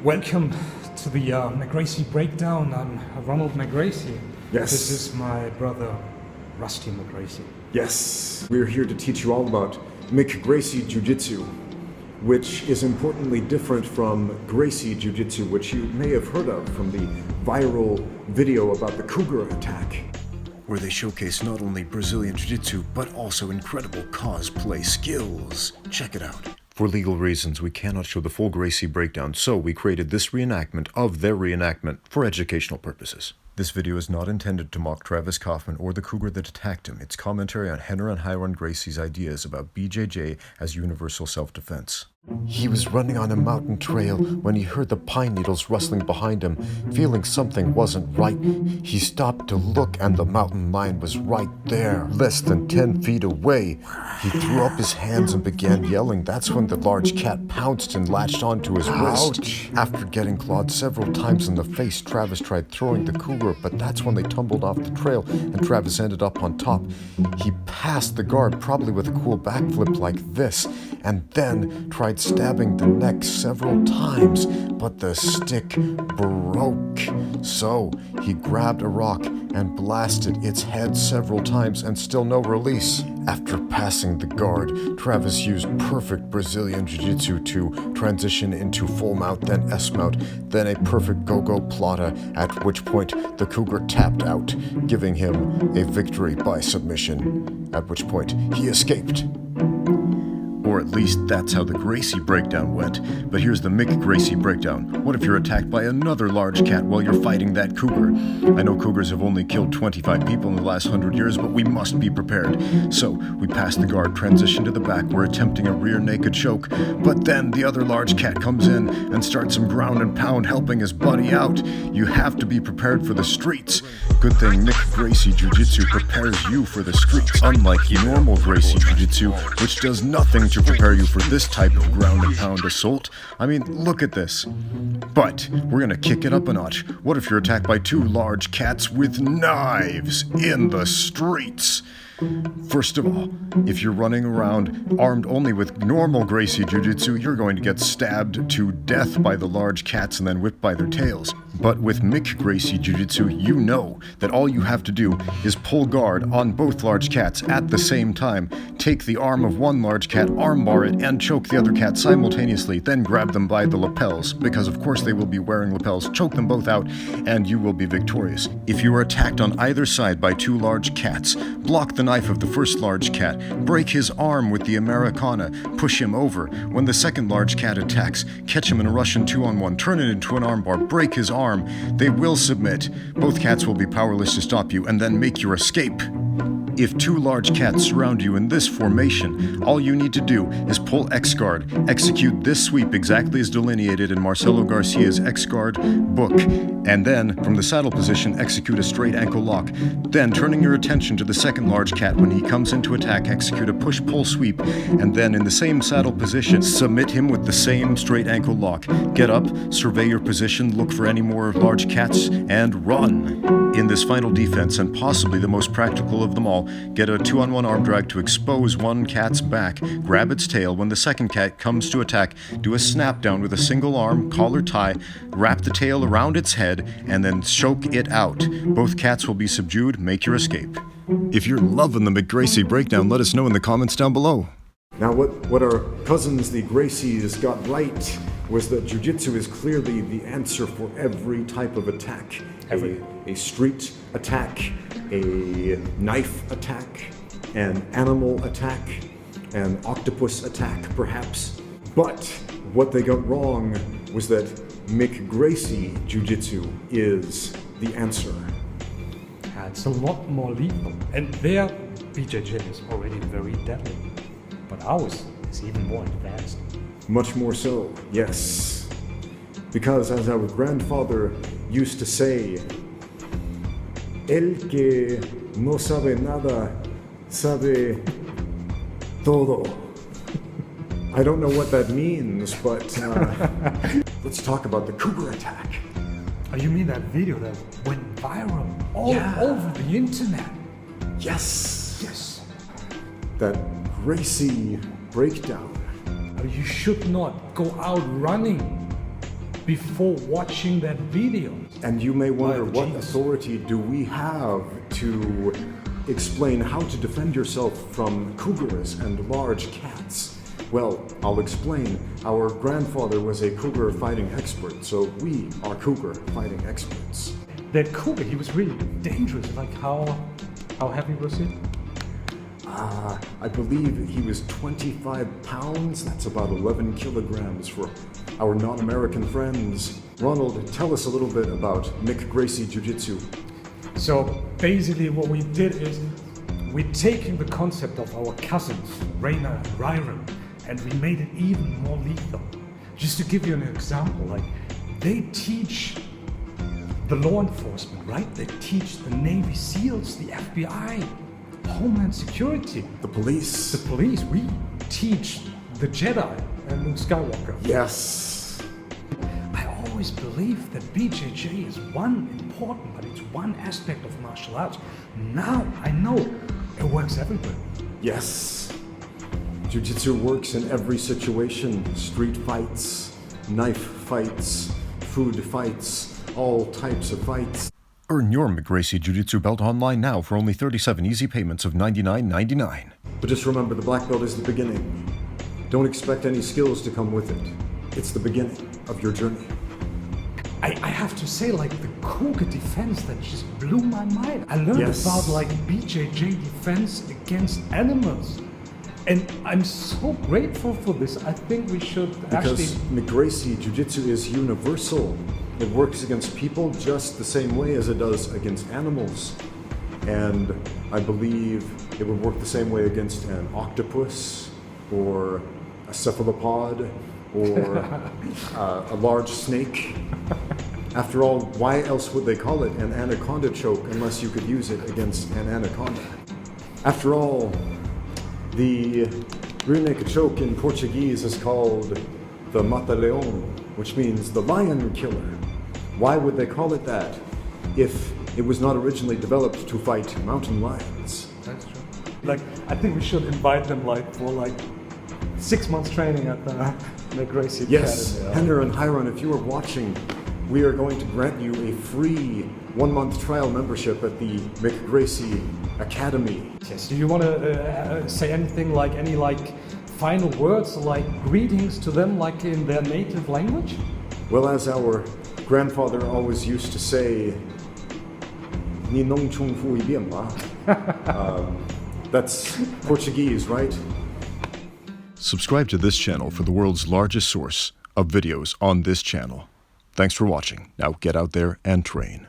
Welcome to the McGracie Breakdown. I'm Ronald McGracie. Yes. This is my brother, Rusty McGracie. Yes, we're here to teach you all about McGracie Jiu-Jitsu, which is importantly different from Gracie Jiu-Jitsu, which you may have heard of from the viral video about the cougar attack, where they showcase not only Brazilian Jiu-Jitsu, but also incredible cosplay skills. Check it out. For legal reasons, we cannot show the full Gracie breakdown, so we created this reenactment of their reenactment for educational purposes. This video is not intended to mock Travis Kauffman or the cougar that attacked him. It's commentary on Rener and Ryron Gracie's ideas about BJJ as universal self-defense. He was running on a mountain trail when he heard the pine needles rustling behind him. Feeling something wasn't right, he stopped to look, and the mountain lion was right there, less than 10 feet away. He threw up his hands and began yelling. That's when the large cat pounced and latched onto his wrist. After getting clawed several times in the face, Travis tried throwing the cougar, but that's when they tumbled off the trail and Travis ended up on top. He passed the guard, probably with a cool backflip like this, and then tried stabbing the neck several times, but the stick broke. So he grabbed a rock and blasted its head several times, and still no release. After passing the guard, Travis used perfect Brazilian Jiu-Jitsu to transition into full mount, then S-mount, then a perfect go-go plata, at which point the cougar tapped out, giving him a victory by submission, at which point he escaped. Or at least that's how the Gracie breakdown went. But here's the McGracie breakdown. What if you're attacked by another large cat while you're fighting that cougar? I know cougars have only killed 25 people in the last 100 years, but we must be prepared. So we pass the guard, transition to the back, we're attempting a rear naked choke, but then the other large cat comes in and starts some ground and pound, helping his buddy out. You have to be prepared for the streets. Good thing McGracie Jiu-Jitsu prepares you for the streets, unlike normal Gracie Jiu-Jitsu, which does nothing to prepare you for this type of ground and pound assault. I mean, look at this. But we're gonna kick it up a notch. What if you're attacked by two large cats with knives in the streets? First of all, if you're running around armed only with normal Gracie Jiu-Jitsu, you're going to get stabbed to death by the large cats and then whipped by their tails. But with McGracie Jiu-Jitsu, you know that all you have to do is pull guard on both large cats at the same time, take the arm of one large cat, armbar it, and choke the other cat simultaneously, then grab them by the lapels, because of course they will be wearing lapels, choke them both out, and you will be victorious. If you are attacked on either side by two large cats, block the knife of the first large cat, break his arm with the Americana, push him over. When the second large cat attacks, catch him in a Russian 2-on-1, turn it into an armbar, break his arm. They will submit. Both cats will be powerless to stop you, and then make your escape. If two large cats surround you in this formation, all you need to do is pull X-guard, execute this sweep exactly as delineated in Marcelo Garcia's X-guard book, and then, from the saddle position, execute a straight ankle lock. Then, turning your attention to the second large cat, when he comes into attack, execute a push-pull sweep, and then, in the same saddle position, submit him with the same straight ankle lock. Get up, survey your position, look for any more large cats, and run. In this final defense, and possibly the most practical of them all, get a 2-on-1 arm drag to expose one cat's back, grab its tail. When the second cat comes to attack, do a snap down with a single arm, collar tie, wrap the tail around its head, and then choke it out. Both cats will be subdued. Make your escape. If you're loving the McGracie breakdown, let us know in the comments down below. Now what our cousins, the Gracies, got right was that Jiu-Jitsu is clearly the answer for every type of attack. A street attack, a knife attack, an animal attack, an octopus attack perhaps. But what they got wrong was that McGracie Jiu-Jitsu is the answer. It's a lot more lethal, and their BJJ is already very deadly. But ours is even more advanced. Much more so, yes. Because as our grandfather used to say, El que no sabe nada, sabe todo. I don't know what that means, but let's talk about the cougar attack. Oh, you mean that video that went viral all over the internet? Yes. Yes. That Gracie breakdown. You should not go out running before watching that video. And you may wonder, My what geez. authority do we have to explain how to defend yourself from cougars and large cats? Well, I'll explain. Our grandfather was a cougar fighting expert, so we are cougar fighting experts. That cougar, he was really dangerous. Like how heavy was he? I believe he was 25 pounds. That's about 11 kilograms for our non-American friends. Ronald, tell us a little bit about McGracie Jiu-Jitsu. So basically what we did is we're taking the concept of our cousins, Rener and Ryron, and we made it even more lethal. Just to give you an example, like they teach the law enforcement, right? They teach the Navy SEALs, the FBI, Homeland Security. The police. The police, we teach the Jedi and Luke Skywalker. Yes. I always believed that BJJ is one important, but it's one aspect of martial arts. Now I know it works everywhere. Yes. Jiu-Jitsu works in every situation. Street fights, knife fights, food fights, all types of fights. Earn your McGracie Jiu-Jitsu belt online now for only 37 easy payments of $99.99. But just remember, the black belt is the beginning. Don't expect any skills to come with it. It's the beginning of your journey. I have to say, like the cougar defense, that just blew my mind. I learned Yes. about like BJJ defense against animals. And I'm so grateful for this. I think we should Because McGracie Jiu-Jitsu is universal. It works against people just the same way as it does against animals. And I believe it would work the same way against an octopus or a cephalopod or a large snake. After all, why else would they call it an anaconda choke unless you could use it against an anaconda? After all, the rear naked choke in Portuguese is called the mata-leão, which means the lion killer. Why would they call it that if it was not originally developed to fight mountain lions? That's true. Like, I think we should invite them like for like 6 months training at the McGracie Yes, Academy. Rener and Ryron, if you are watching, we are going to grant you a free 1-month trial membership at the McGracie Academy. Yes. Do you want to say anything, like any like final words, like greetings to them, like in their native language? Well, as our grandfather always used to say, "Ni nong chung fu I bien ba." That's Portuguese, right? Subscribe to this channel for the world's largest source of videos on this channel. Thanks for watching. Now get out there and train.